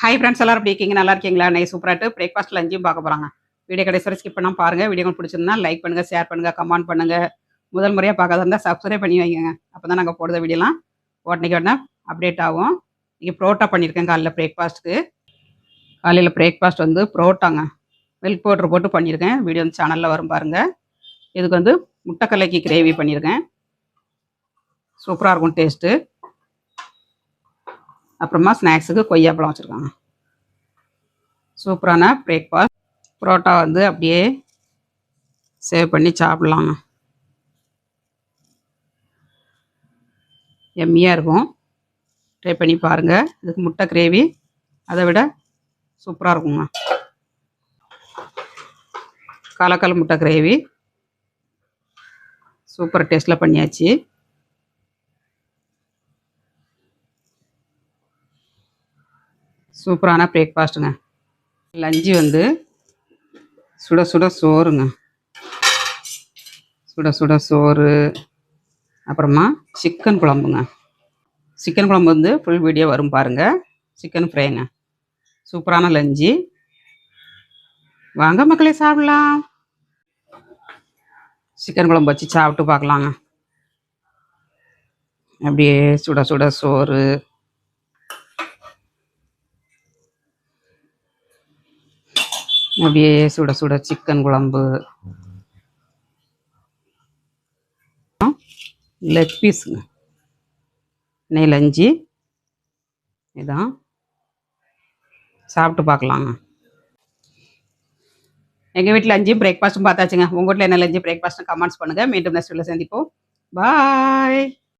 Hi friends, எல்லாரும் எப்படி இருக்கீங்க? நல்லா இருக்கீங்களா? இன்னைக்கு சூப்பராட்டு பிரேக்ஃபாஸ்ட் லஞ்சும் பார்க்க போறாங்க. வீடியோ கடைசி வரை ஸ்கிப் பண்ணாம பாருங்க. வீடியோ உங்களுக்கு பிடிச்சிருந்தா லைக் பண்ணுங்க, ஷேர் பண்ணுங்க, கமெண்ட் பண்ணுங்க. முதல் முறையா பார்க்காதா இருந்தா சப்ஸ்கிரைப் பண்ணி வைங்கங்க. அப்பதான் நாங்க போடுற வீடியோலாம் உடனேக்கு உடனே அப்டேட் ஆகும். இன்னைக்கு புரோட்டா பண்ணியிருக்கேன் காலைல பிரேக்ஃபாஸ்ட்டுக்கு. காலையில பிரேக்ஃபாஸ்ட் வந்து புரோட்டாங்க. மில்க் பவுடர் போட்டு பண்ணியிருக்கேன். வீடியோ வந்து சேனல்ல வரும் பாருங்க. இதுக்கு வந்து முட்டைக்கல்லைக்கு கிரேவி பண்ணியிருக்கேன். சூப்பரா இருக்கும் டேஸ்ட்டு. அப்புறமா ஸ்நாக்ஸுக்கு கொய்யாப்பழம் வச்சுருக்காங்க. சூப்பரான பிரேக்ஃபாஸ்ட். புரோட்டா வந்து அப்படியே சேவ் பண்ணி சாப்பிட்லாங்க. எம்மியாக இருக்கும். ட்ரை பண்ணி பாருங்கள். இதுக்கு முட்டை கிரேவி அதை விட சூப்பராக இருக்குங்க. கலக்கல் முட்டை கிரேவி சூப்பர் டேஸ்ட்டில் பண்ணியாச்சு. சூப்பரான பிரேக்ஃபாஸ்ட்டுங்க. லஞ்சு வந்து சுட சுட சோறுங்க. சுட சுட சோறு, அப்புறமா சிக்கன் குழம்புங்க. சிக்கன் குழம்பு வந்து ஃபுல் வீடியோ வரும் பாருங்கள். சிக்கன் ஃப்ரைங்க. சூப்பரான லஞ்சு. வாங்க மக்களே சாப்பிடலாம். சிக்கன் குழம்பு வச்சு சாப்பிட்டு பார்க்கலாங்க. அப்படியே சுட சுட சோறு, அப்படியே சுட சுட சிக்கன் குழம்பு, லெக் பீஸுங்க. இன்னைக்கு லஞ்சு இதான். சாப்பிட்டு பார்க்கலாங்க. எங்கள் வீட்டில் லஞ்சும் பிரேக்ஃபாஸ்ட்டும் பார்த்தாச்சுங்க. உங்கள் வீட்டில் என்ன லஞ்சு பிரேக்ஃபாஸ்ட்டும் கமெண்ட்ஸ் பண்ணுங்கள். மீண்டும் நெக்ஸ்ட் வீடியோவில் சந்திப்போம். பாய்.